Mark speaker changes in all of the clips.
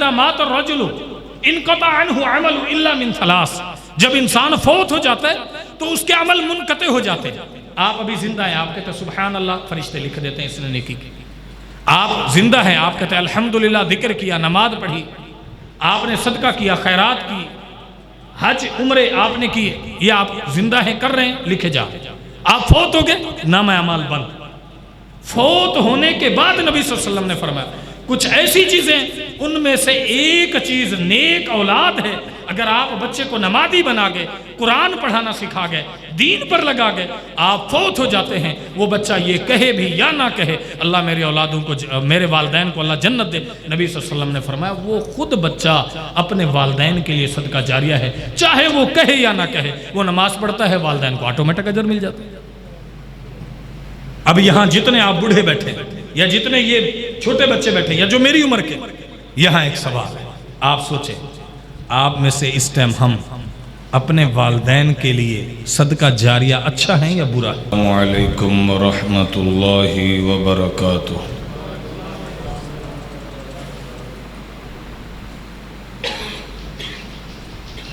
Speaker 1: اذا مات الرجل انقطع عنہ عمل الا من ثلاث، جب انسان فوت ہو جاتا ہے تو اس کے عمل منقطع ہو جاتے ہیں۔ آپ ابھی زندہ ہیں، آپ کہتے ہیں سبحان اللہ، فرشتے لکھ دیتے ہیں اس نے نیکی کی۔ آپ زندہ ہیں، آپ کہتے ہیں الحمدللہ، ذکر کیا، نماز پڑھی، آپ نے صدقہ کیا، خیرات کی، حج عمرے آپ نے کیے، یہ آپ زندہ ہیں، کر رہے ہیں، لکھے جا۔ آپ فوت ہو گئے، نامہ اعمال بند۔ فوت ہونے کے بعد نبی صلی اللہ علیہ وسلم نے فرمایا کچھ ایسی چیزیں، ان میں سے ایک چیز نیک اولاد ہے۔ اگر آپ بچے کو نمازی بنا گئے، قرآن پڑھانا سکھا گئے، دین پر لگا گئے، آپ فوت ہو جاتے ہیں، وہ بچہ یہ کہے بھی یا نہ کہے اللہ میرے اولادوں کو، میرے والدین کو اللہ جنت دے، نبی صلی اللہ علیہ وسلم نے فرمایا وہ خود بچہ اپنے والدین کے لیے صدقہ جاریہ ہے، چاہے وہ کہے یا نہ کہے۔ وہ نماز پڑھتا ہے، والدین کو آٹومیٹک اجر مل جاتا ہے۔ اب یہاں جتنے آپ بوڑھے بیٹھے یا جتنے یہ چھوٹے بچے بیٹھے یا جو میری عمر کے، یہاں ایک سوال ہے، آپ سوچیں، آپ میں سے اس ٹائم ہم اپنے والدین کے لیے صدقہ جاریہ اچھا ہے یا برا ہے؟
Speaker 2: السلام علیکم ورحمۃ اللہ وبرکاتہ۔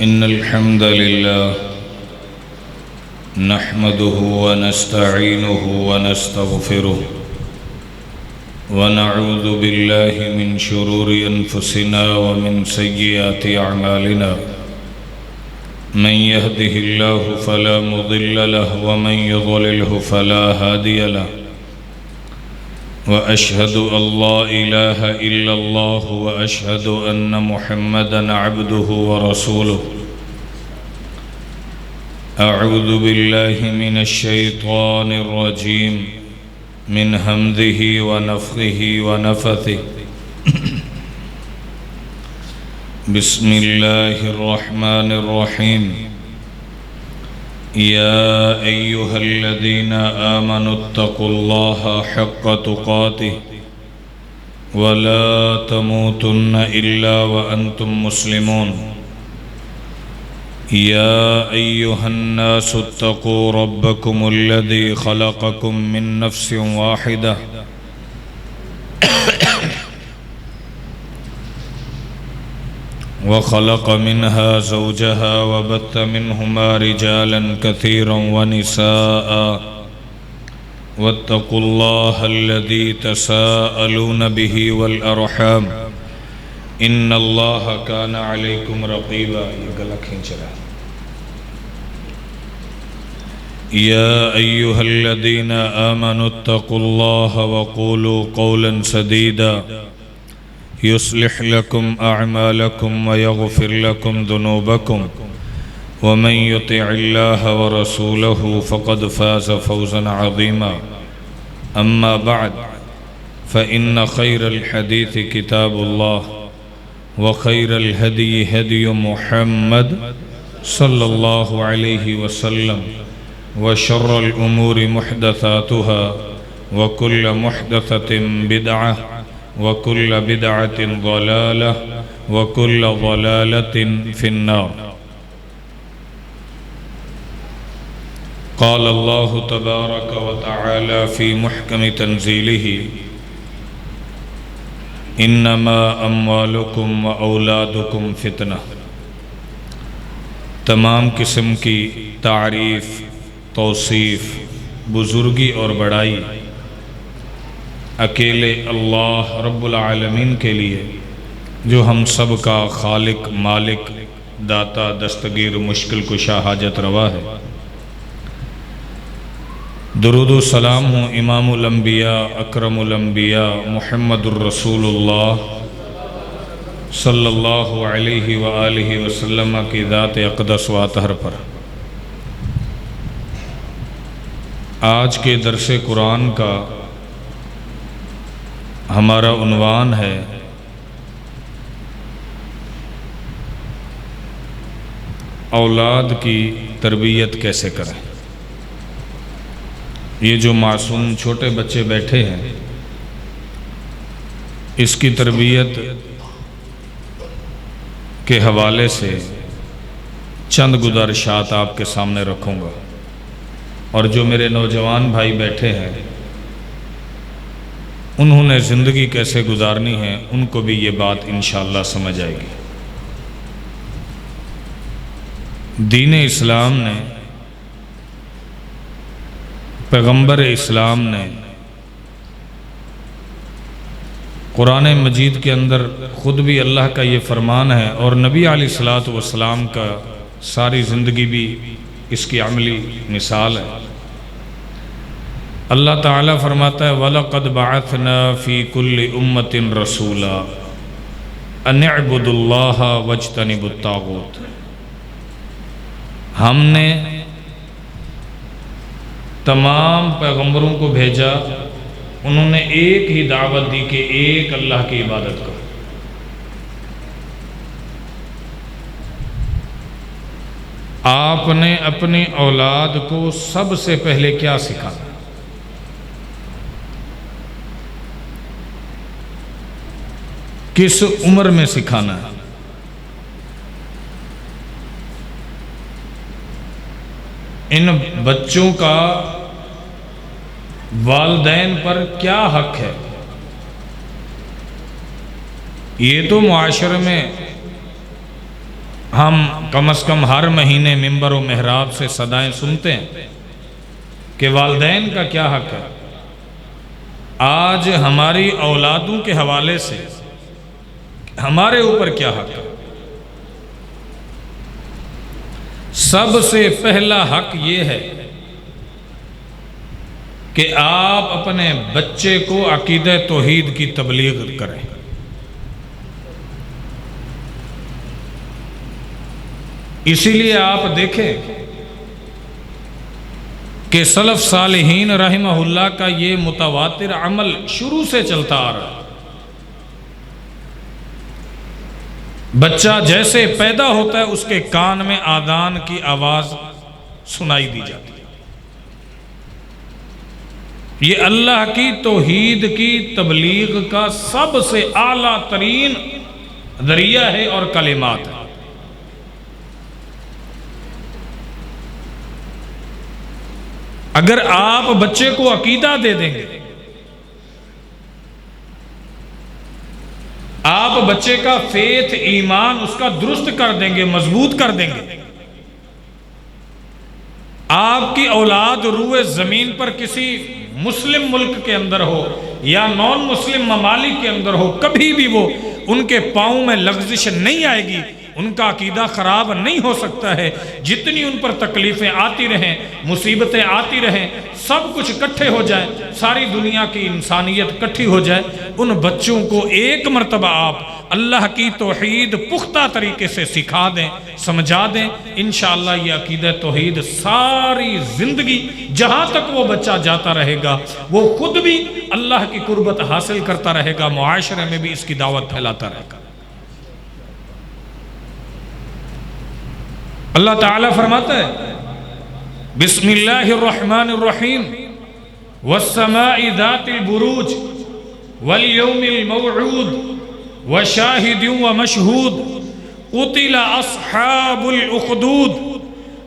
Speaker 2: ان الحمد للہ نحمده ونستعینه ونستغفره ونعوذ باللہ من شرور انفسنا ومن سیئات اعمالنا، من يهده الله فلا مضل له ومن يضلله فلا هادي له، وأشهد أن لا إله إلا الله وأشهد أن محمدا عبده ورسوله۔ أعوذ بالله من الشيطان الرجيم من همزه ونفخه ونفثه۔ بسم الله الرحمن الرحيم۔ يا أيها الذين آمنوا اتقوا الله حق تقاته ولا تموتن إلا وأنتم مسلمون۔ يا أيها الناس اتقوا ربكم الذي خلقكم من نفس واحدة وخلق منها زوجها وبث منهما رجالا كثيرا ونساء، واتقوا الله الذي تساءلون به والأرحام إن الله كان عليكم رقيبا۔ يا أيها الذين آمنوا اتقوا الله وقولوا قولا سديدا يصلح لكم أعمالكم ويغفر لكم ذنوبكم، ومن يطع الله ورسوله فقد فاز فوزا عظيما۔ أما بعد فإن خير الحديث كتاب الله، وخير الهدي هدي محمد صلى الله عليه وسلم، وشر الأمور محدثاتها، وكل محدثة بدعة، وكل بدعة ضلالة، وكل ضلالة في النار۔ قال الله تبارك وتعالى في محكم تنزيله: انما اموالکم و اولادکم فتنہ۔ تمام قسم کی تعریف، توصیف، بزرگی اور بڑائی اکیلے اللہ رب العالمین کے لیے، جو ہم سب کا خالق، مالک، داتا، دستگیر، مشکل کشا، حاجت روا ہے۔ درود و سلام ہوں امام الانبیاء، اکرم الانبیاء، محمد الرسول اللہ صلی اللہ علیہ وآلہ وسلم کی ذات اقدس و اطہر پر۔ آج کے درس قرآن کا ہمارا عنوان ہے اولاد کی تربیت کیسے کریں۔ یہ جو معصوم چھوٹے بچے بیٹھے ہیں، اس کی تربیت کے حوالے سے چند گزارشات آپ کے سامنے رکھوں گا، اور جو میرے نوجوان بھائی بیٹھے ہیں انہوں نے زندگی کیسے گزارنی ہے ان کو بھی یہ بات انشاءاللہ سمجھ آئے گی۔ دین اسلام نے، پیغمبر اسلام نے قرآن مجید کے اندر خود بھی اللہ کا یہ فرمان ہے، اور نبی علیہ الصلوۃ والسلام کا ساری زندگی بھی اس کی عملی مثال ہے۔ اللہ تعالیٰ فرماتا ہے وَلَقَدْ بَعَثْنَا فِي كُلِّ أُمَّةٍ رَسُولًا أَنِ اعْبُدُوا اللَّهَ وَاجْتَنِبُوا الطَّاغُوتَ، ہم نے تمام پیغمبروں کو بھیجا، انہوں نے ایک ہی دعوت دی کہ ایک اللہ کی عبادت کرو۔ آپ نے اپنی اولاد کو سب سے پہلے کیا سکھانا؟ کس عمر میں سکھانا ہے؟ ان بچوں کا والدین پر کیا حق ہے؟ یہ تو معاشرے میں ہم کم از کم ہر مہینے منبر و محراب سے صدائیں سنتے ہیں کہ والدین کا کیا حق ہے۔ آج ہماری اولادوں کے حوالے سے ہمارے اوپر کیا حق ہے؟ سب سے پہلا حق یہ ہے کہ آپ اپنے بچے کو عقیدہ توحید کی تبلیغ کریں۔ اسی لیے آپ دیکھیں کہ سلف صالحین رحمہ اللہ کا یہ متواتر عمل شروع سے چلتا آ رہا ہے۔ بچہ جیسے پیدا ہوتا ہے اس کے کان میں آذان کی آواز سنائی دی جاتی ہے۔ یہ اللہ کی توحید کی تبلیغ کا سب سے اعلیٰ ترین ذریعہ ہے اور کلمات ہے۔ اگر آپ بچے کو عقیدہ دے دیں گے، آپ بچے کا فیتھ ایمان اس کا درست کر دیں گے، مضبوط کر دیں گے، آپ کی اولاد روئے زمین پر کسی مسلم ملک کے اندر ہو یا نان مسلم ممالک کے اندر ہو، کبھی بھی وہ ان کے پاؤں میں لغزش نہیں آئے گی، ان کا عقیدہ خراب نہیں ہو سکتا ہے۔ جتنی ان پر تکلیفیں آتی رہیں، مصیبتیں آتی رہیں، سب کچھ اکٹھے ہو جائیں، ساری دنیا کی انسانیت اکٹھی ہو جائے، ان بچوں کو ایک مرتبہ آپ اللہ کی توحید پختہ طریقے سے سکھا دیں، سمجھا دیں، انشاءاللہ یہ عقیدہ توحید ساری زندگی جہاں تک وہ بچہ جاتا رہے گا وہ خود بھی اللہ کی قربت حاصل کرتا رہے گا، معاشرے میں بھی اس کی دعوت پھیلاتا رہے گا۔ اللہ تعالیٰ فرماتا ہے بسم اللہ الرحمن الرحیم والسماء ذات البروج والیوم الموعود وشاہد ومشہود قتل اصحاب الاخدود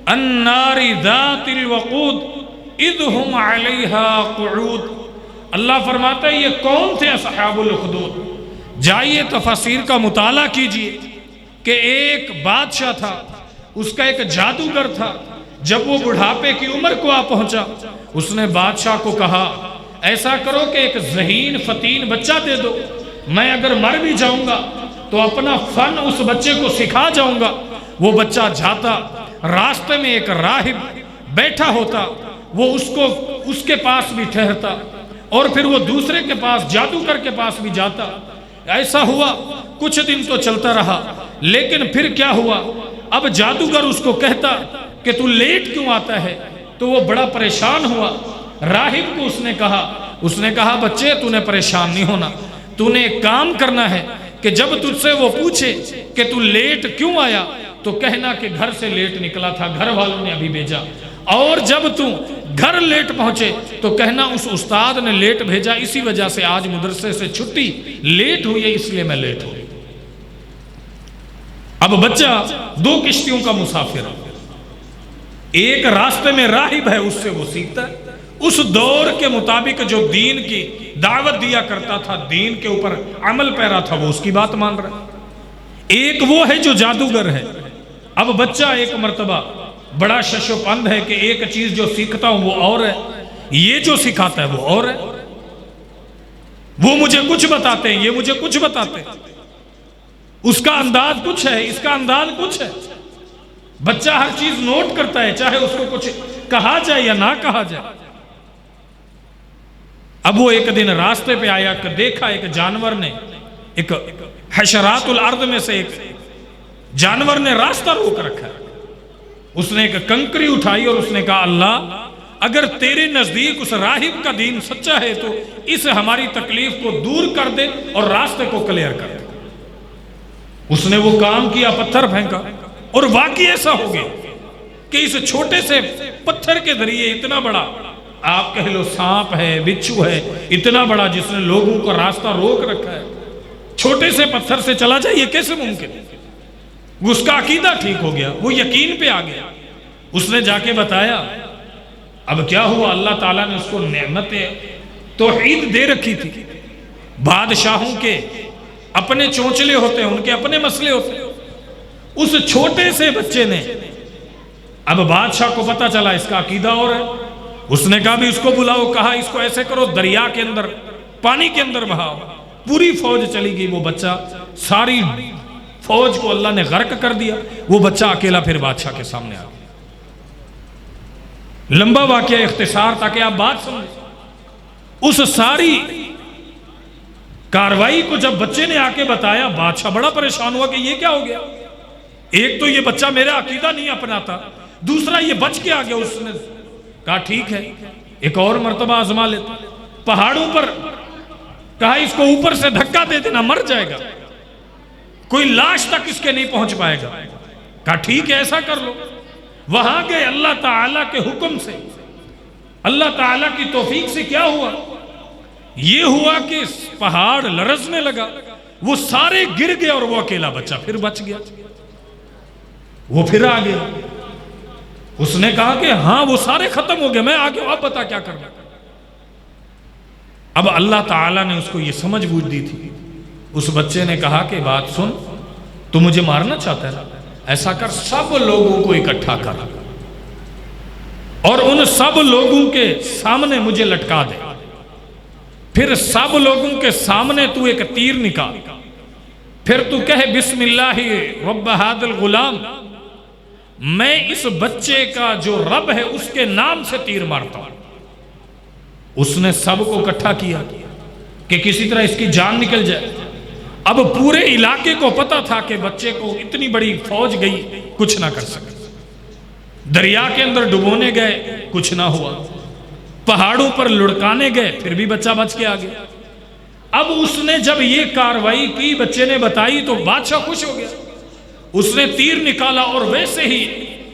Speaker 2: النار ذات الوقود اذ هم علیہا قعود۔ اللہ فرماتا ہے یہ کون تھے اصحاب الاخدود؟ جائیے تفاسیر کا مطالعہ کیجئے کہ ایک بادشاہ تھا، اس کا ایک جادوگر تھا، جب وہ بڑھاپے کی عمر کو آ پہنچا اس نے بادشاہ کو کہا ایسا کرو کہ ایک ذہین فتین بچہ دے دو، میں اگر مر بھی جاؤں گا تو اپنا فن اس بچے کو سکھا جاؤں گا۔ وہ بچہ جاتا، راستے میں ایک راہب بیٹھا ہوتا، وہ اس کے پاس بھی ٹھہرتا اور پھر وہ دوسرے کے پاس جادوگر کے پاس بھی جاتا۔ ایسا ہوا کچھ دن تو چلتا رہا، لیکن پھر کیا ہوا؟ اب جادوگر اس کو کہتا کہ تو لیٹ کیوں آتا ہے؟ تو وہ بڑا پریشان ہوا، راہب کو اس نے کہا بچے تو نے پریشان نہیں ہونا، تو نے ایک کام کرنا ہے کہ جب تجھ سے وہ پوچھے کہ تو لیٹ کیوں آیا تو کہنا کہ گھر سے لیٹ نکلا تھا، گھر والوں نے ابھی بھیجا، اور جب تو گھر لیٹ پہنچے تو کہنا اس استاد نے لیٹ بھیجا، اسی وجہ سے آج مدرسے سے چھٹی لیٹ ہوئی ہے، اس لیے میں لیٹ ہوں۔ اب بچہ دو کشتیوں کا مسافر ہے، ایک راستے میں راہب ہے اس سے وہ سیکھتا ہے،
Speaker 1: اس دور کے مطابق جو دین کی دعوت دیا کرتا تھا، دین کے اوپر عمل پیرا تھا، وہ اس کی بات مان رہا ہے۔ ایک وہ ہے جو جادوگر ہے۔ اب بچہ ایک مرتبہ بڑا شش و پند ہے کہ ایک چیز جو سیکھتا ہوں وہ اور ہے، یہ جو سکھاتا ہے وہ اور ہے، وہ مجھے کچھ بتاتے ہیں، یہ مجھے کچھ بتاتے ہیں، اس کا انداز کچھ ہے، اس کا انداز کچھ ہے۔ بچہ ہر چیز نوٹ کرتا ہے، چاہے اس کو کچھ کہا جائے یا نہ کہا جائے۔ اب وہ ایک دن راستے پہ آیا کہ دیکھا ایک جانور نے، ایک حشرات الارض میں سے ایک جانور نے راستہ روک رکھا ہے۔ اس نے ایک کنکری اٹھائی اور اس نے کہا اللہ اگر تیرے نزدیک اس راہب کا دین سچا ہے تو اس ہماری تکلیف کو دور کر دے اور راستے کو کلیئر کر دے۔ اس نے وہ کام کیا، پتھر پھینکا، اور واقعی ایسا ہو گیا کہ اس چھوٹے سے پتھر کے ذریعے اتنا بڑا، آپ کہہ لو سانپ ہے، بچھو ہے، اتنا بڑا جس نے لوگوں کو راستہ روک رکھا ہے، چھوٹے سے پتھر سے چلا جائے، یہ کیسے ممکن ہے؟ اس کا عقیدہ ٹھیک ہو گیا، وہ یقین پہ آ گیا۔ اس نے جا کے بتایا۔ اب کیا ہوا، اللہ تعالیٰ نے اس کو نعمت توحید دے رکھی تھی۔ بادشاہوں کے اپنے چونچلے ہوتے ہیں، ان کے اپنے مسئلے ہوتے ہیں۔ اس چھوٹے سے بچے نے، اب بادشاہ کو پتا چلا اس کا عقیدہ اور ہے، اس نے کہا بھی اس کو بلاؤ، کہا اس کو ایسے کرو دریا کے اندر، پانی کے اندر بہاؤ۔ پوری فوج چلی گئی، وہ بچہ ساری فوج کو اللہ نے غرق کر دیا، وہ بچہ اکیلا پھر بادشاہ کے سامنے آ گیا۔ لمبا واقعہ اختصار تاکہ آپ بات سمجھیں۔ اس ساری کاروائی کو جب بچے نے آ کے بتایا، بادشاہ بڑا پریشان ہوا کہ یہ کیا ہو گیا، ایک تو یہ بچہ میرا عقیدہ نہیں اپناتا، دوسرا یہ بچ کے آ گیا۔ اس نے کہا ٹھیک ہے ایک اور مرتبہ آزما لیتا۔ پہاڑوں پر کہا اس کو اوپر سے دھکا دے دینا، مر جائے گا، کوئی لاش تک اس کے نہیں پہنچ پائے گا۔ کہا ٹھیک ہے ایسا کر لو۔ وہاں گئے، اللہ تعالیٰ کے حکم سے، اللہ تعالیٰ کی توفیق سے کیا ہوا، یہ ہوا کہ پہاڑ لرزنے لگا، وہ سارے گر گئے اور وہ اکیلا بچہ پھر بچ گیا۔ وہ پھر آ گیا، اس نے کہا کہ ہاں وہ سارے ختم ہو گئے، میں آ گیا، آپ بتا کیا کرنا۔ اب اللہ تعالیٰ نے اس کو یہ سمجھ بوجھ دی تھی۔ اس بچے نے کہا کہ بات سن، تو مجھے مارنا چاہتا ہے، ایسا کر سب لوگوں کو اکٹھا کر اور ان سب لوگوں کے سامنے مجھے لٹکا دے، پھر سب لوگوں کے سامنے تو ایک تیر نکال، پھر تو کہے بسم اللہ رب ھذا الغلام، میں اس بچے کا جو رب ہے اس کے نام سے تیر مارتا ہوں۔ اس نے سب کو اکٹھا کیا کہ کسی طرح اس کی جان نکل جائے۔ اب پورے علاقے کو پتا تھا کہ بچے کو اتنی بڑی فوج گئی، کچھ نہ کر سکے۔ دریا کے اندر ڈبونے گئے، کچھ نہ ہوا، پہاڑوں پر لڑکانے گئے، پھر بھی بچہ بچ کے آ گیا۔ اب اس نے جب یہ کاروائی کی، بچے نے بتائی، تو بادشاہ خوش ہو گیا۔ اس نے تیر نکالا اور ویسے ہی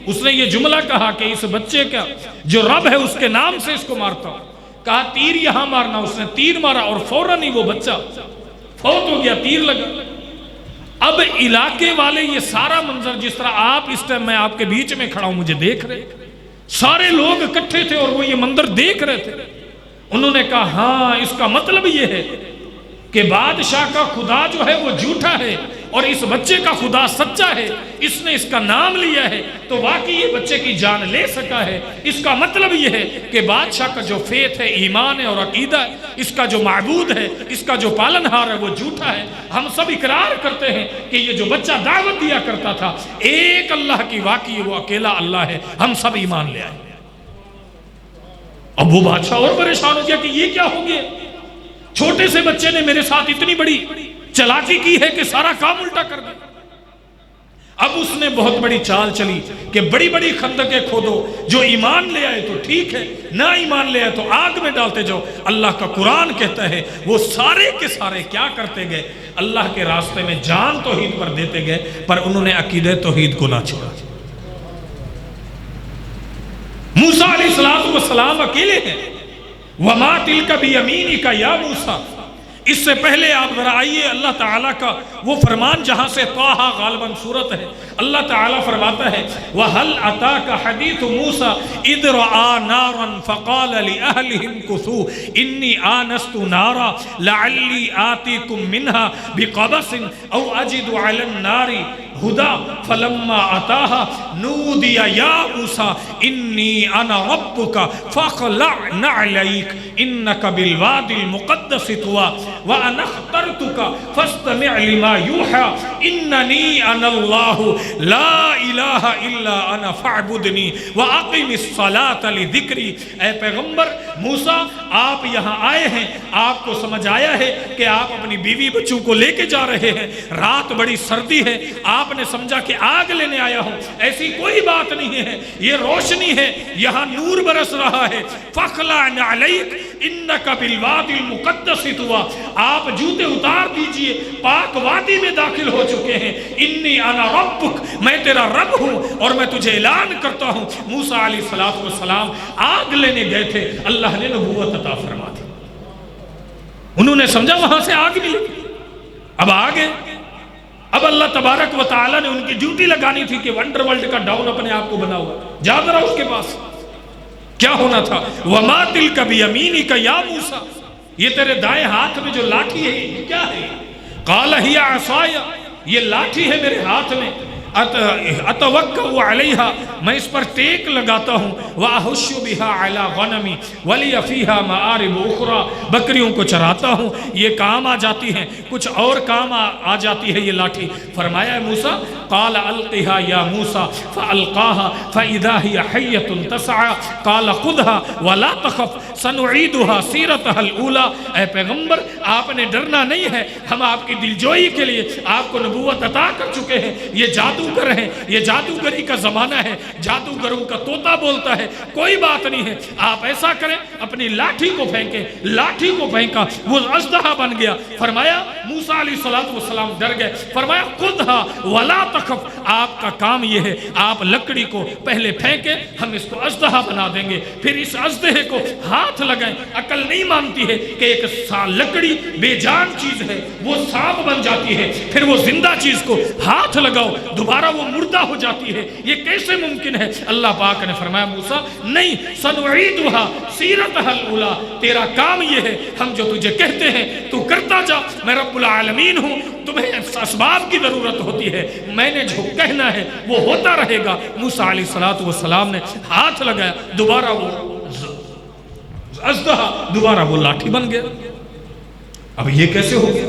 Speaker 1: اس نے یہ جملہ کہا کہ اس بچے کا جو رب ہے اس کے نام سے اس کو مارتا ہوں۔ کہا تیر یہاں مارنا، اس نے تیر مارا اور فوراً ہی وہ بچہ فوت ہو گیا، تیر لگا۔ اب علاقے والے یہ سارا منظر، جس طرح آپ اس ٹائم میں آپ کے بیچ میں کھڑا ہوں مجھے دیکھ رہے، سارے لوگ اکٹھے تھے اور وہ یہ منظر دیکھ رہے تھے۔ انہوں نے کہا ہاں اس کا مطلب یہ ہے کہ بادشاہ کا خدا جو ہے وہ جھوٹا ہے اور اس بچے کا خدا سچا ہے، اس نے اس کا نام لیا ہے تو واقعی یہ بچے کی جان لے سکا ہے۔ اس کا مطلب یہ ہے کہ بادشاہ کا جو فیت ہے، ایمان ہے اور عقیدہ ہے، اس کا جو معبود ہے، اس کا جو پالنہار ہے وہ جھوٹا ہے۔ ہم سب اقرار کرتے ہیں کہ یہ جو بچہ دعوت دیا کرتا تھا ایک اللہ کی، واقعی وہ اکیلا اللہ ہے، ہم سب ایمان لے آئے۔ اب وہ بادشاہ اور پریشان ہو گیا کہ یہ کیا ہو گیا، چھوٹے سے بچے نے میرے ساتھ اتنی بڑی چلاکی کی ہے کہ سارا کام الٹا کر دیا۔ اب اس نے بہت بڑی چال چلی کہ بڑی بڑی خندقیں کھودو، جو ایمان لے آئے تو ٹھیک ہے، نہ ایمان لے آئے تو آگ میں ڈالتے جاؤ۔ اللہ کا قرآن کہتا ہے وہ سارے کے سارے کیا کرتے گئے، اللہ کے راستے میں جان توحید پر دیتے گئے، پر انہوں نے عقیدہ توحید کو نہ چھوڑا۔ موسیٰ علیہ السلام اکیلے ہیں۔ وَمَا تِلْكَ بِيَمِينِكَ يَا مُوسیٰ اس سے پہلے آپ ذرا آئیے اللہ تعالیٰ کا وہ فرمان جہاں سے طٰہٰ غالباً سورت ہے، اللہ تعالیٰ فرماتا ہے وَهَلْ أَتَاكَ حَدِيثُ مُوسَىٰ إِذْ رَأَىٰ نَارًا فَقَالَ لِأَهْلِهِ امْكُثُوا إِنِّي آنَسْتُ نَارًا لَعَلِّي آتِيكُم مِّنْهَا بِقَبَسٍ أَوْ أَجِدُ عَلَى النَّارِ هُدًى فَلَمَّا أَتَاهَا نُودِيَ يَا مُوسَىٰ إِنِّي أَنَا رَبُّكَ فَاخْلَعْ نَعْلَيْكَ إِنَّكَ بِالْوَادِ الْمُقَدَّسِ طُوًى وَأَنَا اخْتَرْتُكَ فَاسْتَمِعْ لِمَا يُوحَىٰ إِنَّنِي أَنَا اللَّهُ لَا إِلَٰهَ إِلَّا أَنَا فَاعْبُدْنِي وَأَقِمِ الصَّلَاةَ لِذِكْرِي۔ اے پیغمبر موسیٰ، آپ یہاں آئے ہیں، آپ کو سمجھ آیا ہے کہ آپ اپنی بیوی بچوں کو لے کے جا رہے ہیں، رات بڑی سردی ہے، آپ نے سمجھا کہ آگ لینے آیا ہوں، ایسی کوئی بات نہیں ہے، یہ روشنی ہے، یہاں نور برس رہا ہے۔ فَاخْلَعْ نَعْلَيْكَ إِنَّكَ بِالْوَادِ الْمُقَدَّسِ طُوًى، آپ جوتے اتار دیجئے، پاک وادی میں داخل ہو چکے ہیں۔ انی انا ربک، میں تیرا رب ہوں اور میں تجھے اعلان کرتا ہوں۔ موسیٰ علیہ السلام آگ لینے گئے تھے، اللہ نے نبوت عطا فرما دی، انہوں نے سمجھا وہاں سے آگ ملے گی، اب آگے اب اللہ تبارک و تعالیٰ نے ان کی ڈیوٹی لگانی تھی کہ ونڈر ورلڈ کا ڈاؤن اپنے آپ کو بنا ہوا، جا ذرا اس کے پاس کیا ہونا تھا۔ وَمَا تِلْكَ بِيَمِينِكَ يَا مُوسَىٰ، یہ تیرے دائیں ہاتھ میں جو لاٹھی ہے یہ کیا ہے؟ قَالَ هِيَ عَصَايَ، یہ لاٹھی ہے میرے ہاتھ میں، اتوکل علیہا، میں اس پر ٹیک لگاتا ہوں، واحش بہا علی غنمی ولی فیہا مآرب اخرى، بکریوں کو چراتا ہوں، یہ کام آ جاتی ہیں، کچھ اور کام آ جاتی ہے یہ لاٹھی۔ فرمایا ہے موسیٰ، قال القها یا موسیٰ فالقاها فاذا هي حیۃ تسعى قال خذها ولا تخف سنعیدها سیرتها الاولى۔ اے پیغمبر آپ نے ڈرنا نہیں ہے، ہم آپ کی دلجوئی کے لیے آپ کو نبوت عطا کر چکے ہیں، یہ جادوگر ہیں، یہ جادوگری کا زمانہ ہے، جادوگروں کا طوطا بولتا ہے، کوئی بات نہیں ہے، آپ ایسا کریں اپنی لاٹھی کو پھینکیں۔ لاٹھی کو پھینکا، وہ اژدہا بن گیا۔ فرمایا موسیٰ علیہ السلام ڈر گئے، فرمایا خذها ولا تخف، آپ کا کام یہ ہے آپ لکڑی کو پہلے پھینکیں، ہم اس کو اژدہا بنا دیں گے، پھر اس اژدہے کو ہاتھ لگائیں۔ عقل نہیں مانتی ہے کہ ایک لکڑی بے جان چیز ہے، وہ سانپ بن جاتی ہے، پھر وہ زندہ چیز کو ہاتھ لگاؤ دوبارہ وہ مردہ ہو جاتی ہے، یہ کیسے ممکن ہے؟ اللہ پاک نے فرمایا موسیٰ نہیں، سنعیدها سیرتها الاولى، تیرا کام یہ ہے، ہم جو تجھے کہتے ہیں تو کرتا جا، میں رب العالمین ہوں، تمہیں اسباب کی ضرورت ہوتی ہے، میں نے جو کہنا ہے وہ ہوتا رہے گا۔ موسیٰ علیہ السلام نے ہاتھ لگایا، دوبارہ وہ اژدہا دوبارہ وہ لاٹھی بن گیا۔ اب یہ کیسے ہو گیا؟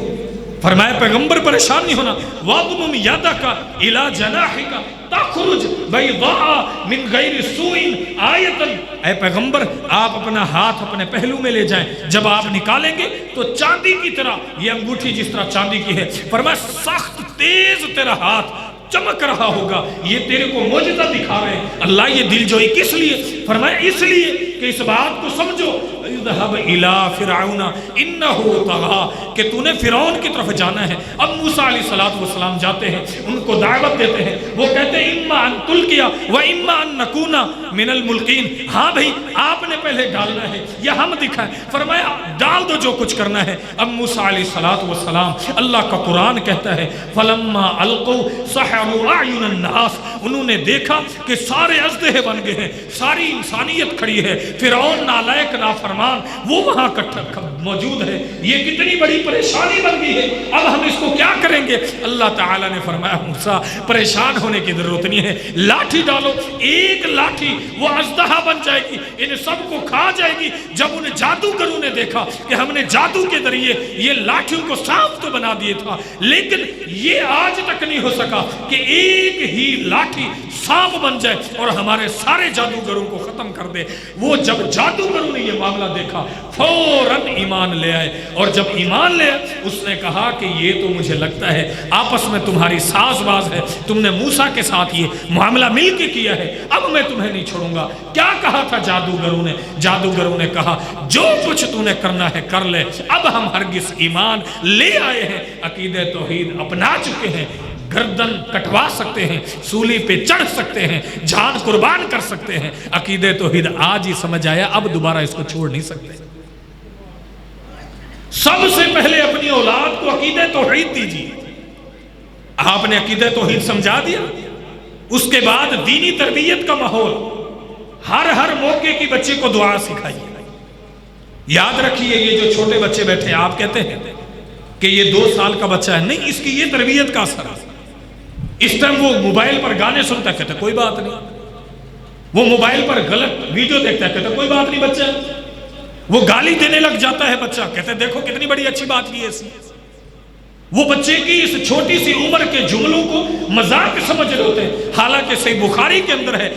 Speaker 1: فرمایا پیغمبر پریشان نہیں ہونا، وَاضْمُمْ يَدَكَ إِلَى جَنَاحِكَ تَخْرُجْ بَيْضَاءَ مِنْ غَيْرِ سُوءٍ آیَةً۔ اے پیغمبر آپ اپنا ہاتھ اپنے پہلو میں لے جائیں، جب آپ نکالیں گے تو چاندی کی طرح، یہ انگوٹھی جس طرح چاندی کی ہے، فرمایا سخت تیز تیرا ہاتھ چمک رہا ہوگا، یہ تیرے کو معجزہ دکھا رہے ہیں۔ اللہ یہ دل جوئی کس لیے؟ فرمایا اس لیے کہ اس بات کو سمجھو، اذهب الى فرعون انه طغى، کہ تو نے فرعون کی طرف جانا ہے۔ اب موسیٰ علیہ السلام جاتے ہیں، ان کو دعوت دیتے ہیں، وہ کہتے ہیں اما ان تلقیا و اما ان نکون من الملقین، ہاں بھائی آپ نے پہلے ڈالنا ہے یا ہم دکھائیں؟ فرمایا ڈال دو جو کچھ کرنا ہے۔ اب موسیٰ علیہ السلام، اللہ کا قرآن کہتا ہے فلما القوا سحروا اعین الناس، انہوں نے دیکھا کہ سارے اژدہے بن گئے ہیں، ساری انسانیت کھڑی ہے، فرعون نالائق نافرمان وہ وہاں موجود ہے، یہ کتنی بڑی پریشانی بن گئی ہے، اب ہم اس کو کیا کریں گے؟ اللہ تعالیٰ نے فرمایا موسیٰ پریشان ہونے کی ضرورت نہیں ہے، لاٹھی ڈالو، ایک لاٹھی وہ اژدہا بن جائے گی، ان سب کو کھا جائے گی۔ جب ان جادوگروں نے دیکھا کہ ہم نے جادو کے ذریعے یہ لاٹھیوں کو سانپ تو بنا دیے تھا، لیکن یہ آج تک نہیں ہو سکا کہ ایک ہی لاٹھی سانپ بن جائے اور ہمارے سارے جادوگروں کو ختم کر دے۔ وہ جب جادوگروں نے یہ معاملہ دیکھا فوراً ایمان لے آئے، اور جب ایمان لے آئے اس نے کہا کہ یہ تو مجھے لگتا ہے آپس میں تمہاری ساز باز ہے، تم نے موسیٰ کے ساتھ یہ معاملہ مل کے کیا ہے، اب میں تمہیں نہیں چھوڑوں گا۔ کیا کہا تھا جادوگروں نے؟ جادوگروں نے کہا جو کچھ تو نے کرنا ہے کر لے، اب ہم ہرگز ایمان لے آئے ہیں، عقیدہ توحید اپنا چکے ہیں، گردن کٹوا سکتے ہیں، سولی پہ چڑھ سکتے ہیں، جان قربان کر سکتے ہیں، عقیدہ توحید آج ہی سمجھ آیا، اب دوبارہ اس کو چھوڑ نہیں سکتے۔ سب سے پہلے اپنی اولاد کو عقیدہ توحید دیجیے. آپ نے عقیدہ توحید سمجھا دیا، اس کے بعد دینی تربیت کا ماحول، ہر موقع کی بچے کو دعا سکھائیے. یاد رکھیے یہ جو چھوٹے بچے بیٹھے آپ کہتے ہیں کہ یہ 2 سال کا بچہ ہے، نہیں، اس کی یہ تربیت کا اثر ہے. اس ٹائم وہ موبائل پر گانے سنتا ہے، کہتے کوئی بات نہیں. وہ موبائل پر غلط ویڈیو دیکھتا ہے، کہتے کوئی بات نہیں بچہ. وہ گالی دینے لگ جاتا ہے بچہ، کہتے دیکھو کتنی بڑی اچھی بات کی ایسی. وہ بچے کی اس چھوٹی سی عمر کے جملوں کو مذاق سمجھ رہے ہوتے ہیں، حالانکہ صحیح بخاری کے اندر ہے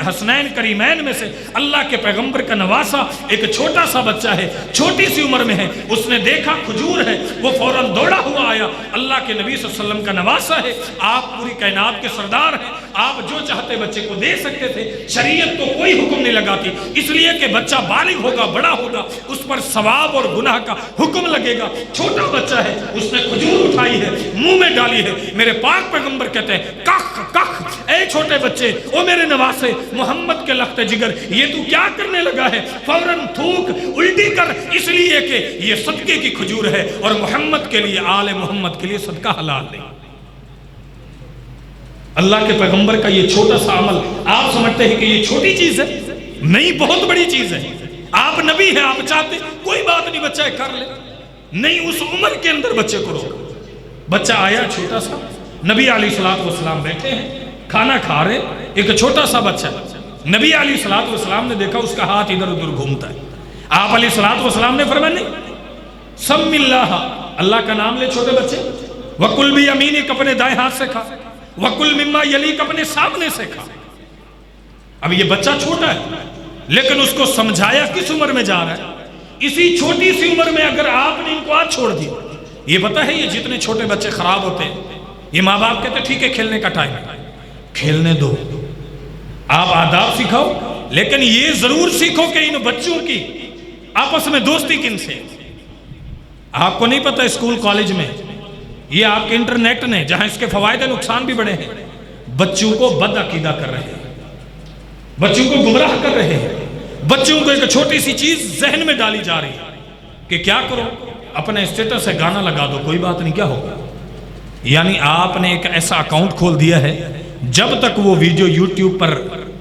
Speaker 1: حسنین کریمین میں سے اللہ کے پیغمبر کا نواسا ایک چھوٹا سا بچہ ہے، چھوٹی سی عمر میں ہے. اس نے دیکھا کھجور ہے، وہ فوراً دوڑا ہوا آیا. اللہ کے نبی صلی اللہ علیہ وسلم کا نواسا ہے، آپ پوری کائنات کے سردار ہیں، آپ جو چاہتے بچے کو دے سکتے تھے. شریعت تو کوئی حکم نہیں لگاتی، اس لیے کہ بچہ بالغ ہوگا، بڑا ہوگا، اس پر ثواب اور گناہ کا حکم لگے گا. چھوٹا بچہ ہے، اس نے کھجور اٹھائی ہے، منہ میں ڈالی ہے. میرے پاک پیغمبر کہتے ہیں کخ کخ، اے چھوٹے بچے، او میرے نواسے محمد کے لخت جگر، یہ تو کیا کرنے لگا ہے؟ فوراً تھوک الٹی کر، اس لیے کہ یہ صدقے کی کھجور ہے اور محمد کے لیے، آل محمد کے لیے صدقہ حلال نہیں. اللہ کے پیغمبر کا یہ چھوٹا سا عمل آپ سمجھتے ہیں کہ یہ چھوٹی چیز ہے؟ نہیں، بہت بڑی چیز ہے. آپ نبی ہیں، آپ چاہتے کوئی بات نہیں بچہ کر لے، نہیں، اس عمر کے اندر بچے کو روکا. بچہ آیا چھوٹا سا، نبی علیہ الصلوۃ والسلام بیٹھے ہیں کھانا کھا رہے، ایک چھوٹا سا بچہ. نبی علیہ الصلوۃ والسلام نے دیکھا اس کا ہاتھ ادھر ادھر گھومتا ہے. آپ علیہ الصلوۃ والسلام نے فرمایا نہیں، سم اللہ، اللہ کا نام لے چھوٹے بچے. وکل بیمینک، اپنے دائیں ہاتھ سے کھا. وکل مما یلیک، اپنے سامنے سے کھا. اب یہ بچہ چھوٹا ہے لیکن اس کو سمجھایا کس عمر میں جا رہا ہے؟ اسی چھوٹی سی عمر میں اگر آپ نے ان کو آج چھوڑ دیا. یہ پتہ ہے یہ جتنے چھوٹے بچے خراب ہوتے ہیں، یہ ماں باپ کہتے ہیں ٹھیک ہے کھیلنے کا ٹائم ہے، کھیلنے دو، آپ آداب سکھاؤ، لیکن یہ ضرور سیکھو کہ ان بچوں کی آپس میں دوستی کن سے. آپ کو نہیں پتہ اسکول کالج میں یہ آپ کے انٹرنیٹ نے جہاں اس کے فوائد نقصان بھی بڑے ہیں، بچوں کو بد عقیدہ کر رہے ہیں، بچوں کو گمراہ کر رہے ہیں. بچوں کو ایک چھوٹی سی چیز ذہن میں ڈالی جا رہی ہے کہ کیا کرو، اپنے اسٹیٹس سے گانا لگا دو، کوئی بات نہیں، کیا ہوگا. یعنی آپ نے ایک ایسا اکاؤنٹ کھول دیا ہے، جب تک وہ ویڈیو یوٹیوب پر،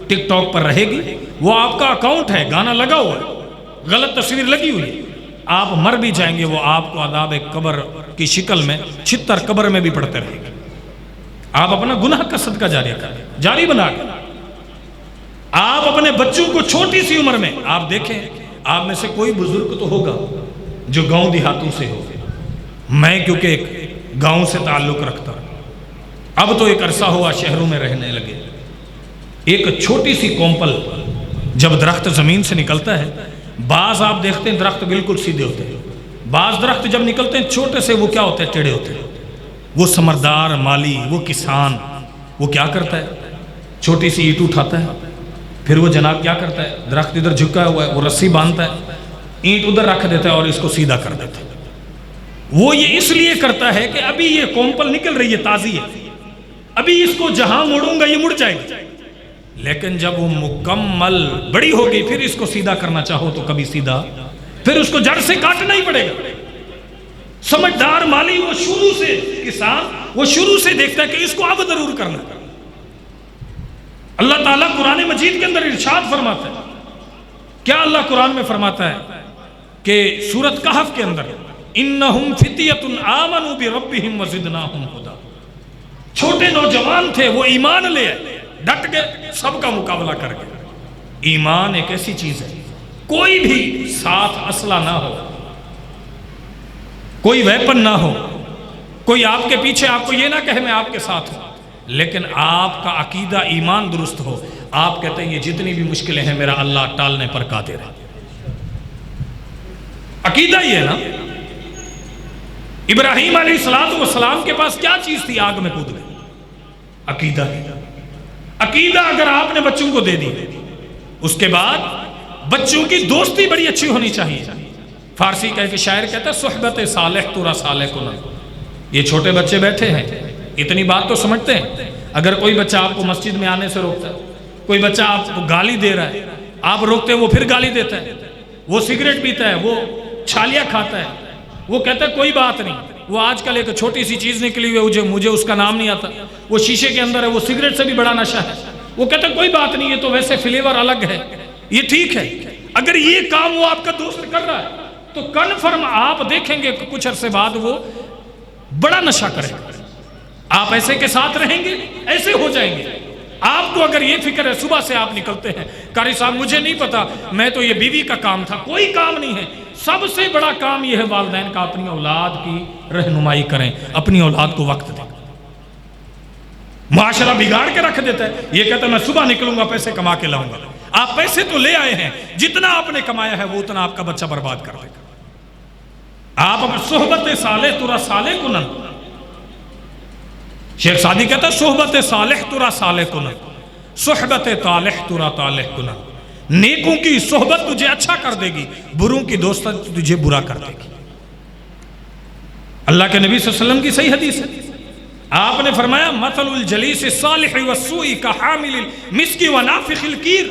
Speaker 1: ٹک ٹاک پر رہے گی، وہ آپ کا اکاؤنٹ ہے، گانا لگا ہوا ہے، غلط تصویر لگی ہوئی ہے. آپ مر بھی جائیں گے، وہ آپ کو عذاب قبر کی شکل میں 76 قبر میں بھی پڑتے رہے گا. آپ اپنا گناہ کا صدقہ جاری بنا کر آپ اپنے بچوں کو چھوٹی سی عمر میں، آپ دیکھیں آپ میں سے کوئی بزرگ تو ہوگا جو گاؤں دیہاتوں سے ہو. میں کیونکہ ایک گاؤں سے تعلق رکھتا ہوں، اب تو ایک عرصہ ہوا شہروں میں رہنے لگے. ایک چھوٹی سی کومپل جب درخت زمین سے نکلتا ہے، بعض آپ دیکھتے ہیں درخت بالکل سیدھے ہوتے ہیں، بعض درخت جب نکلتے ہیں چھوٹے سے، وہ کیا ہوتے ہیں؟ ٹیڑھے ہوتے ہیں. وہ سمردار مالی، وہ کسان، وہ کیا کرتا ہے؟ چھوٹی سی اینٹ اٹھاتا ہے، پھر وہ جناب کیا کرتا ہے؟ درخت ادھر جھکا ہوا ہے، وہ رسی باندھتا ہے، اینٹ ادھر رکھ دیتا ہے اور اس کو سیدھا کر دیتا ہے. وہ یہ اس لیے کرتا ہے کہ ابھی یہ کومپل نکل رہی ہے، تازی ہے، ابھی اس کو جہاں موڑوں گا یہ مڑ جائے گی. لیکن جب وہ مکمل بڑی ہوگی پھر اس کو سیدھا کرنا چاہو تو کبھی سیدھا، پھر اس کو جڑ سے کاٹنا ہی پڑے گا. سمجھدار مالی وہ شروع سے، کسان وہ شروع سے دیکھتا ہے کہ اس کو اب ضرور کرنا. اللہ تعالیٰ قرآن مجید کے اندر ارشاد فرماتا ہے، کیا اللہ قرآن میں فرماتا ہے کہ سورۃ کہف کے اندر انہم فتیۃ آمنوا بربہم وزدناہم ھدی، چھوٹے نوجوان تھے، وہ ایمان لے آئے، ڈٹ گئے، سب کا مقابلہ کر گئے. ایمان ایک ایسی چیز ہے، کوئی بھی ساتھ اسلحہ نہ ہو، کوئی ویپن نہ ہو، کوئی آپ کے پیچھے آپ کو یہ نہ کہے میں آپ کے ساتھ ہوں، لیکن آپ کا عقیدہ ایمان درست ہو، آپ کہتے ہیں یہ جتنی بھی مشکلیں ہیں میرا اللہ ٹالنے پر قادر ہے. عقیدہ یہ ہے نا. ابراہیم علیہ السلام کے پاس کیا چیز تھی؟ آگ میں کود گئے. عقیدہ. عقیدہ اگر آپ نے بچوں کو دے دی، اس کے بعد بچوں کی دوستی بڑی اچھی ہونی چاہیے. فارسی کا ایک شاعر کہتا ہے صحبت صالح تورا صالح کن. یہ چھوٹے بچے بیٹھے ہیں، اتنی بات تو سمجھتے ہیں. اگر کوئی بچہ آپ کو مسجد میں آنے سے روکتا ہے، کوئی بچہ آپ کو گالی دے رہا ہے، آپ روکتے ہیں وہ پھر گالی دیتا ہے، وہ سگریٹ پیتا ہے، وہ چھالیاں کھاتا ہے، وہ کہتا ہے کوئی بات نہیں، وہ آج کل ایک چھوٹی سی چیز نکلی ہوئی ہے، مجھے اس کا نام نہیں آتا، وہ شیشے کے اندر ہے، وہ سگریٹ سے بھی بڑا نشہ ہے، وہ کہتا ہے کوئی بات نہیں، یہ تو ویسے فلیور الگ ہے، یہ ٹھیک ہے۔ اگر یہ کام وہ آپ کا دوست کر رہا ہے تو کنفرم آپ دیکھیں گے کہ کچھ عرصے بعد وہ بڑا نشہ کرے گا۔ آپ ایسے کے ساتھ رہیں گے، ایسے ہو جائیں گے۔ آپ کو اگر یہ فکر ہے، صبح سے آپ نکلتے ہیں، قاری صاحب مجھے نہیں پتا، میں تو یہ بیوی کا کام تھا، کوئی کام نہیں ہے، سب سے بڑا کام یہ ہے والدین کا اپنی اولاد کی رہنمائی کریں، اپنی اولاد کو وقت دیں۔ معاشرہ بگاڑ کے رکھ دیتا ہے، یہ کہتا ہے میں صبح نکلوں گا، پیسے کما کے لاؤں گا۔ آپ پیسے تو لے آئے ہیں، جتنا آپ نے کمایا ہے وہ اتنا آپ کا بچہ برباد کر دے گا۔ آپ اگر صحبت صالح ترا صالح کنن، شیخ سعدی کہتا ہے صحبت صالح ترا صالح کنن، صحبت طالح ترا طالح کنن۔ نیکوں کی صحبت تجھے اچھا کر دے گی، بروں کی دوست تجھے برا کر دے گی۔ اللہ کے نبی صلی اللہ علیہ وسلم کی صحیح حدیث ہے، آپ نے فرمایا مثل الجلیس الصالح والسوء کحامل المسک ونافخ الکیر۔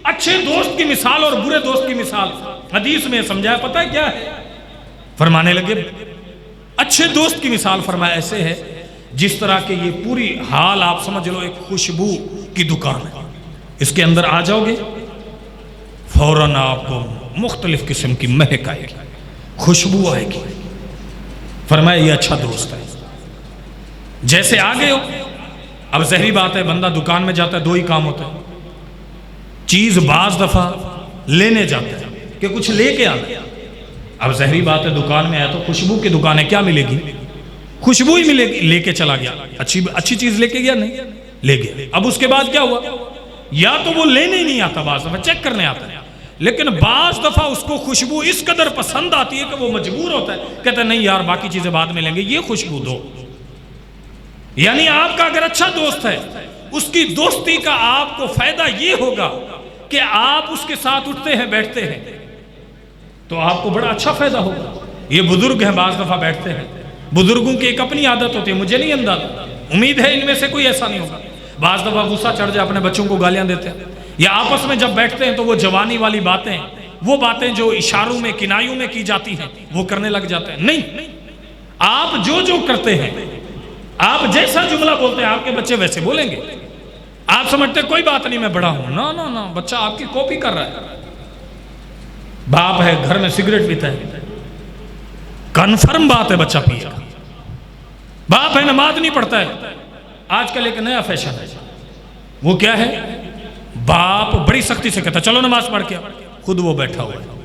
Speaker 1: اچھے دوست کی مثال اور برے دوست کی مثال حدیث میں سمجھایا، پتہ ہے کیا ہے؟ فرمانے لگے اچھے دوست کی مثال فرمایا ایسے ہے جس طرح کہ یہ پوری حال آپ سمجھ لو ایک خوشبو کی دکان ہے، اس کے اندر آ جاؤ گے فوراً آپ کو مختلف قسم کی مہک آئے گی، خوشبو آئے گی۔ فرمایا یہ اچھا دوست ہے۔ جیسے آگے ہو، اب ظاہری بات ہے بندہ دکان میں جاتا ہے، دو ہی کام ہوتا ہے، چیز بعض دفعہ لینے جاتا ہے کہ کچھ لے کے آنا۔ اب ظاہری بات ہے دکان میں آیا تو خوشبو کی دکان ہے، کیا ملے گی؟ خوشبو ہی ملے گی۔ لے کے چلا گیا، اچھی چیز لے کے گیا، نہیں لے گیا۔ اب اس کے بعد کیا ہوا؟ یا تو وہ لینے ہی نہیں آتا، بعض دفعہ چیک کرنے آتا ہے، لیکن بعض دفعہ اس کو خوشبو اس قدر پسند آتی ہے کہ وہ مجبور ہوتا ہے، کہتا ہے نہیں یار باقی چیزیں بعد میں لیں گے، یہ خوشبو دو۔ یعنی آپ کا اگر اچھا دوست ہے، اس کی دوستی کا آپ کو فائدہ یہ ہوگا کہ آپ اس کے ساتھ اٹھتے ہیں بیٹھتے ہیں تو آپ کو بڑا اچھا فائدہ ہوگا۔ یہ بزرگ ہیں، بعض دفعہ بیٹھتے ہیں، بزرگوں کی ایک اپنی عادت ہوتی ہے، مجھے نہیں اندازہ، امید ہے ان میں سے کوئی ایسا نہیں ہوگا، بعض دفعہ غصہ چڑھ جائے اپنے بچوں کو گالیاں دیتے ہیں، یا آپس میں جب بیٹھتے ہیں تو وہ جوانی والی باتیں، وہ باتیں جو اشاروں میں کنایوں میں کی جاتی ہیں وہ کرنے لگ جاتے ہیں۔ نہیں، آپ جو کرتے ہیں، آپ جیسا جملہ بولتے ہیں آپ کے بچے ویسے بولیں گے۔ آپ سمجھتے ہیں کوئی بات نہیں میں بڑا ہوں، نا بچہ آپ کی کاپی کر رہا ہے۔ باپ ہے گھر میں سگریٹ پیتا ہے، کنفرم بات ہے بچہ پیے گا۔ باپ ہے نماز نہیں پڑھتا ہے، آج کل ایک نیا فیشن ہے، وہ کیا ہے؟ باپ بڑی سختی سے کہتا چلو نماز پڑھ کے، خود وہ بیٹھا ہوا ہے۔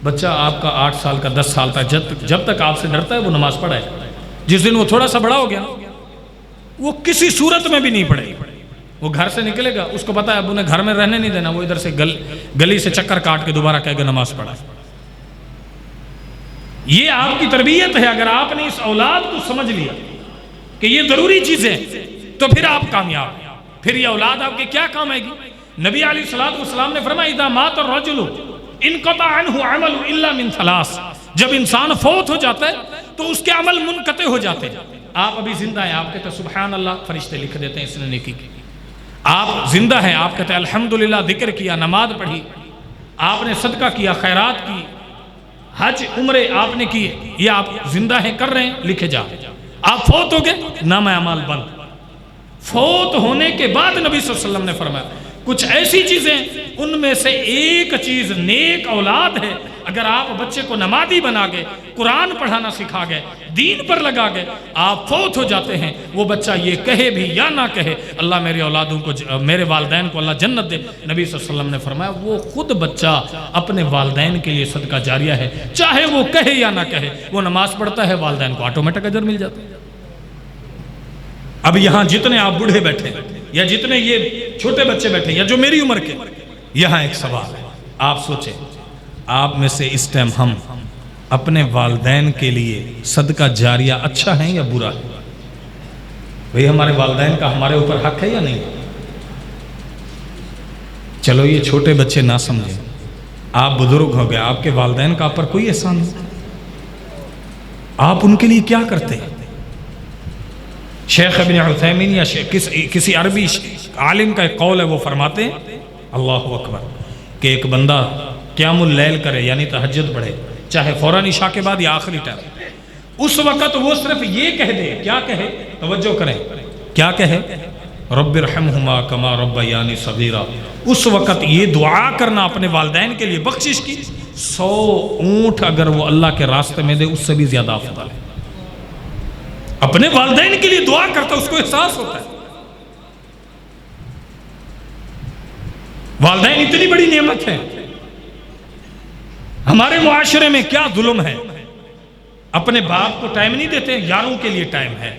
Speaker 1: بچہ آپ کا 8 سال کا 10 سال تک جب تک آپ سے ڈرتا ہے وہ نماز پڑھے، جس دن وہ تھوڑا سا بڑا ہو گیا وہ کسی صورت میں بھی نہیں پڑھے، وہ گھر سے نکلے گا، اس کو پتا ہے ابو نے گھر میں رہنے نہیں دینا، وہ ادھر سے گلی سے چکر کاٹ کے دوبارہ کہے گا نماز پڑھا۔ یہ آپ کی تربیت ہے۔ اگر آپ نے اس اولاد کو سمجھ لیا کہ یہ ضروری چیزیں تو پھر آپ کامیاب ہیں، پھر یہ اولاد آپ کے کیا کام آئے گی؟ نبی علیہ الصلوۃ والسلام نے فرمایا اذا مات الرجل انقطع عنہ عمل الا من ثلاث، جب انسان فوت ہو جاتا ہے تو اس کے عمل منقطع ہو جاتے ہیں۔ آپ ابھی زندہ ہیں، آپ کہتے ہیں سبحان اللہ، فرشتے لکھ دیتے ہیں اس نے نیکی کی۔ آپ زندہ ہیں، آپ کہتے ہیں الحمدللہ، ذکر کیا، نماز پڑھی، آپ نے صدقہ کیا، خیرات کی، حج عمرے آپ نے کیے، یہ آپ زندہ ہیں، کر رہے ہیں، لکھے جا۔ آپ فوت ہو گئے، نامہ اعمال بند۔ فوت ہونے کے بعد نبی صلی اللہ علیہ وسلم نے فرمایا کچھ ایسی چیزیں، ان میں سے ایک چیز نیک اولاد ہے۔ اگر آپ بچے کو نمازی بنا گئے، قرآن پڑھانا سکھا گئے، دین پر لگا گئے، آپ فوت ہو جاتے ہیں، وہ بچہ یہ کہے بھی یا نہ کہے اللہ میرے اولادوں کو، میرے والدین کو اللہ جنت دے، نبی صلی اللہ علیہ وسلم نے فرمایا وہ خود بچہ اپنے والدین کے لیے صدقہ جاریہ ہے، چاہے وہ کہے یا نہ کہے، وہ نماز پڑھتا ہے، والدین کو آٹومیٹک اجر مل جاتا ہے۔ اب یہاں جتنے آپ بوڑھے بیٹھے یا جتنے یہ چھوٹے بچے بیٹھے یا جو میری عمر کے، یہاں ایک سوال ہے، آپ سوچیں آپ میں سے اس ٹائم ہم اپنے والدین کے لیے صدقہ جاریہ اچھا ہے یا برا ہے؟ بھئی ہمارے والدین کا ہمارے اوپر حق ہے یا نہیں؟ چلو یہ چھوٹے بچے نہ سمجھیں، آپ بزرگ ہو گئے، آپ کے والدین کا آپ پر کوئی احسان نہیں، آپ ان کے لیے کیا کرتے ہیں؟ شیخ ابن عثیمین یا کسی عربی عالم کا ایک قول ہے، وہ فرماتے ہیں اللہ اکبر کہ ایک بندہ قیام اللیل کرے یعنی تہجد پڑھے، چاہے فوراً عشاء کے بعد یا آخری ٹائم، اس وقت وہ صرف یہ کہہ دے، کیا کہے؟ توجہ کریں، کیا کہے؟ رب ارحمہما کما ربیانی صغیرا۔ اس وقت یہ دعا کرنا اپنے والدین کے لیے بخشش کی، 100 اونٹ اگر وہ اللہ کے راستے میں دے اس سے بھی زیادہ افضل ہے۔ اپنے والدین کے لیے دعا کرتا، اس کو احساس ہوتا ہے والدین اتنی بڑی نعمت ہے۔ ہمارے معاشرے میں کیا ظلم ہے، اپنے باپ کو ٹائم نہیں دیتے، یاروں کے لیے ٹائم ہے،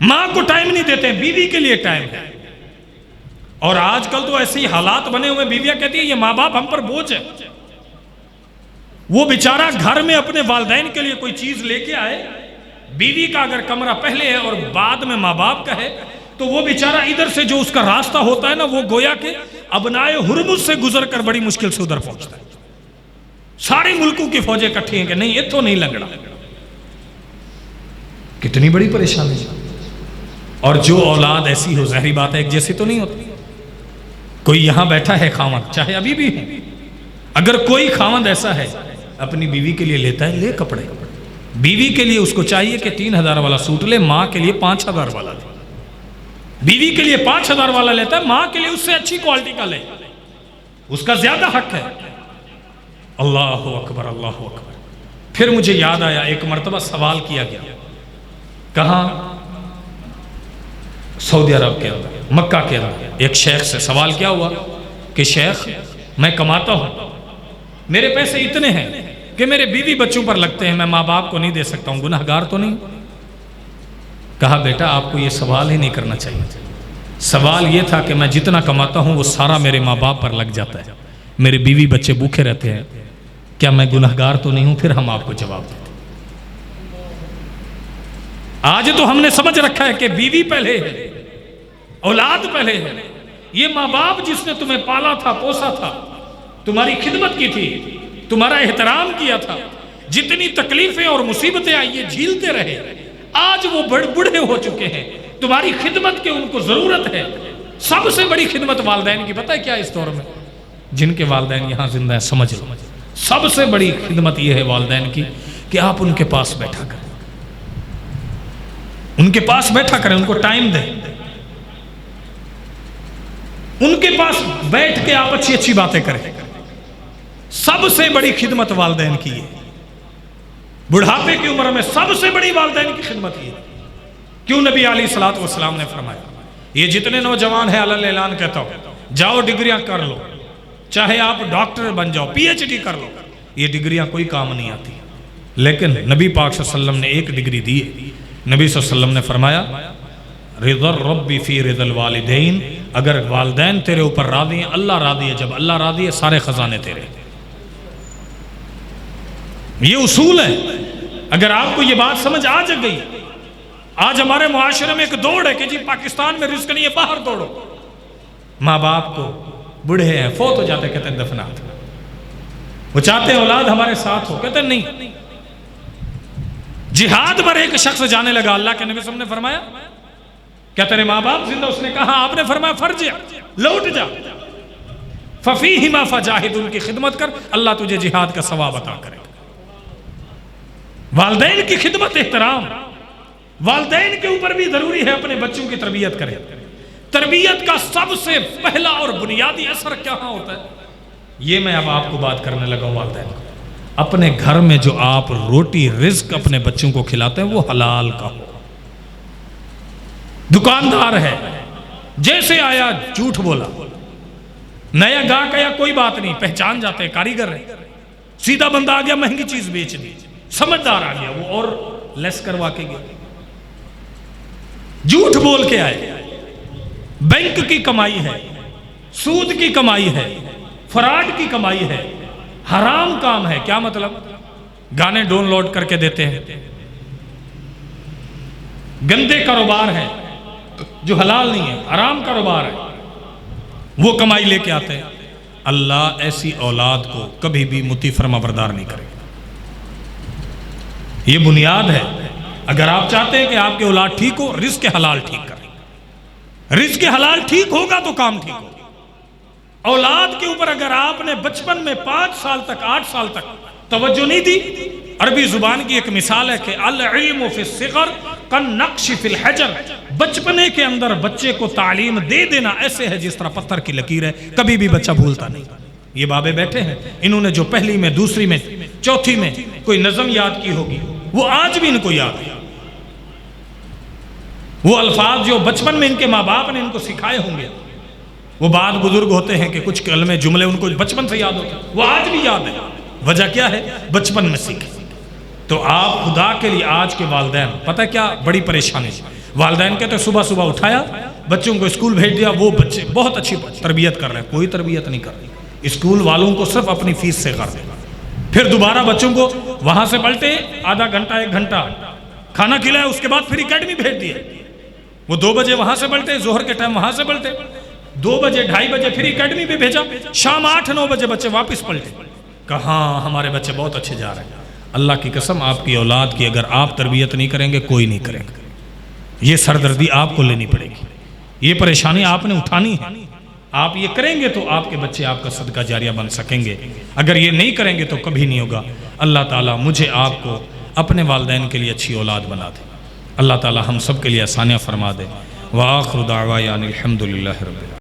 Speaker 1: ماں کو ٹائم نہیں دیتے، بیوی کے لیے ٹائم ہے۔ اور آج کل تو ایسے ہی حالات بنے ہوئے، بیویاں کہتی ہیں یہ ماں باپ ہم پر بوجھ ہے۔ وہ بیچارہ گھر میں اپنے والدین کے لیے کوئی چیز لے کے آئے، بیوی کا اگر کمرہ پہلے ہے اور بعد میں ماں باپ کا ہے، تو وہ بیچارہ ادھر سے جو اس کا راستہ ہوتا ہے نا، وہ گویا کہ ابنائے ہرمز سے گزر کر بڑی مشکل سے ادھر پہنچتا ہے۔ سارے ملکوں کی فوجیں اکٹھی ہیں کہ نہیں اتھو نہیں لنگڑا۔ کتنی بڑی پریشانی ہے۔ اور جو اولاد ایسی ہو، ظاہری بات ہے ایک جیسی تو نہیں ہوتی۔ کوئی یہاں بیٹھا ہے خاوند، چاہے ابھی بھی ہے، اگر کوئی خاوند ایسا ہے اپنی بیوی کے لیے لیتا ہے، لے کپڑے، بیوی کے لیے اس کو چاہیے کہ 3000 والا سوٹ لے، ماں کے لیے 5000 والا لے۔ بیوی کے لیے 5000 والا لیتا ہے، ماں کے لیے اس سے اچھی کوالٹی کا لے، اس کا زیادہ حق ہے۔ اللہ اکبر، اللہ اکبر۔ پھر مجھے یاد آیا ایک مرتبہ سوال کیا گیا، کہاں؟ سعودی عرب کے اندر، مکہ کے اندر ایک شیخ سے سوال کیا ہوا کہ شیخ میں کماتا ہوں، میرے پیسے اتنے ہیں کہ میرے بیوی بچوں پر لگتے ہیں، میں ماں باپ کو نہیں دے سکتا ہوں، گناہ گار تو نہیں؟ کہا بیٹا آپ کو یہ سوال ہی نہیں کرنا چاہیے، سوال یہ تھا کہ میں جتنا کماتا ہوں وہ سارا میرے ماں باپ پر لگ جاتا ہے، میرے بیوی بچے بھوکے رہتے ہیں، کیا میں گناہ گار تو نہیں ہوں؟ پھر ہم آپ کو جواب دیتے۔ آج تو ہم نے سمجھ رکھا ہے کہ بیوی پہلے ہے، اولاد پہلے ہے۔ یہ ماں باپ جس نے تمہیں پالا تھا، پوسا تھا، تمہاری خدمت کی تھی، تمہارا احترام کیا تھا، جتنی تکلیفیں اور مصیبتیں آئی یہ جھیلتے رہے، آج وہ بڑھے ہو چکے ہیں، تمہاری خدمت کے ان کو ضرورت ہے۔ سب سے بڑی خدمت والدین کی پتہ ہے کیا اس دور میں؟ جن کے والدین یہاں زندہ ہیں سمجھ لو، سب سے بڑی خدمت یہ ہے والدین کی کہ آپ ان کے پاس بیٹھا کریں، ان کے پاس بیٹھا کریں، ان کو ٹائم دیں، ان کے پاس بیٹھ کے آپ اچھی اچھی باتیں کریں۔ سب سے بڑی خدمت والدین کی ہے۔ بڑھاپے کی عمر میں سب سے بڑی والدین کی خدمت ہے۔ کیوں نبی علیہ الصلوۃ والسلام نے فرمایا، یہ جتنے نوجوان ہیں علی الاعلان کہتا ہوں، جاؤ ڈگریاں کر لو، چاہے آپ ڈاکٹر بن جاؤ، پی ایچ ڈی کر لو، یہ ڈگریاں کوئی کام نہیں آتی، لیکن نبی پاک صلی اللہ علیہ وسلم نے ایک ڈگری دی ہے۔ نبی صلی اللہ علیہ وسلم نے فرمایا رضا الرب فی رضا الوالدین، اگر والدین تیرے اوپر راضی ہیں اللہ راضی ہے، جب اللہ راضی ہے سارے خزانے تیرے۔ یہ اصول ہے۔ اگر آپ کو یہ بات سمجھ آ گئی، آج ہمارے معاشرے میں ایک دوڑ ہے کہ جی پاکستان میں رزق نہیں ہے، باہر دوڑو۔ ماں باپ کو بوڑھے ہیں، فوت ہو جاتے، کہتے ہیں دفنات، وہ چاہتے ہیں اولاد ہمارے ساتھ ہو، کہتے ہیں نہیں۔ جہاد پر ایک شخص جانے لگا، اللہ کے نبی صلی اللہ علیہ وسلم نے فرمایا کیا تیرے ماں باپ زندہ؟ اس نے کہا، آپ نے فرمایا فرجع، لوٹ جا، ففیہما فجاہد، ان کی خدمت کر، اللہ تجھے جہاد کا ثواب عطا کرے۔ والدین کی خدمت، احترام، والدین کے اوپر بھی ضروری ہے اپنے بچوں کی تربیت کرے۔ تربیت کا سب سے پہلا اور بنیادی اثر کیا ہوتا ہے؟ یہ میں اب آپ کو بات کرنے لگا ہوں والدین کو۔ اپنے گھر میں جو آپ روٹی رزق اپنے بچوں کو کھلاتے ہیں وہ حلال کا ہو۔ دکاندار ہے، جیسے آیا جھوٹ بولا، نیا گاہک آیا کوئی بات نہیں، پہچان جاتے ہیں، کاریگر ہے، سیدھا بندہ آ گیا مہنگی چیز بیچ دی، سمجھدار آ گیا وہ اور لیس کروا کے گیا۔ جھوٹ بول کے آئے، بینک کی کمائی ہے، سود کی کمائی ہے، فراڈ کی کمائی ہے، حرام کام ہے۔ کیا مطلب؟ گانے ڈاؤن لوڈ کر کے دیتے ہیں، گندے کاروبار ہے جو حلال نہیں ہے، حرام کاروبار ہے، وہ کمائی لے کے آتے ہیں۔ اللہ ایسی اولاد کو کبھی بھی مطیع فرما بردار نہیں کرے۔ یہ بنیاد ہے۔ اگر آپ چاہتے ہیں کہ آپ کے اولاد ٹھیک ہو، رزق حلال ٹھیک کریں۔ رزق حلال ٹھیک ہوگا تو کام ٹھیک ہوگا۔ اولاد کے اوپر اگر آپ نے بچپن میں 5 سال تک 8 سال تک توجہ نہیں دی. عربی زبان کی ایک مثال ہے کہ العلم فی الصغر کالنقش فی الحجر، بچپنے کے اندر بچے کو تعلیم دے دینا ایسے ہے جس طرح پتھر کی لکیر ہے، کبھی بھی بچہ بھولتا نہیں. یہ بابے بیٹھے ہیں، انہوں نے جو پہلی میں، دوسری میں، چوتھی میں کوئی نظم یاد کی ہوگی، وہ آج بھی ان کو یاد ہے. وہ الفاظ جو بچپن میں ان کے ماں باپ نے ان کو سکھائے ہوں گے، وہ بعد بزرگ ہوتے ہیں کہ کچھ کلمے جملے ان کو بچپن سے یاد ہوتے ہیں، وہ آج بھی یاد ہے. وجہ کیا ہے؟ بچپن میں سیکھے. تو آپ خدا کے لیے آج کے والدین، پتہ کیا بڑی پریشانی، والدین کہتے ہیں صبح صبح اٹھایا، بچوں کو اسکول بھیج دیا، وہ بچے بہت اچھی تربیت کر رہے ہیں. کوئی تربیت نہیں کر رہی، اسکول والوں کو صرف اپنی فیس سے کر دیں. پھر دوبارہ بچوں کو وہاں سے پلٹے، آدھا گھنٹہ 1 گھنٹہ کھانا کھلایا، اس کے بعد پھر اکیڈمی بھیج دیے. وہ 2 بجے وہاں سے پلٹے، ظہر کے ٹائم وہاں سے پلٹے، 2 بجے 2:30 بجے پھر اکیڈمی پہ بھیجا، شام 8-9 بجے بچے واپس پلٹے. کہاں ہمارے بچے بہت اچھے جا رہے ہیں. اللہ کی قسم، آپ کی اولاد کی اگر آپ تربیت نہیں کریں گے، کوئی نہیں کرے گا. یہ سردردی آپ کو لینی پڑے گی، یہ پریشانی آپ نے اٹھانی ہے. آپ یہ کریں گے تو آپ کے بچے آپ کا صدقہ جاریہ بن سکیں گے. اگر یہ نہیں کریں گے تو کبھی نہیں ہوگا. اللہ تعالیٰ مجھے آپ کو اپنے والدین کے لیے اچھی اولاد بنا دے. اللہ تعالیٰ ہم سب کے لیے آسانیاں فرما دے. وآخر دعوانا الحمدللہ رب العالمین.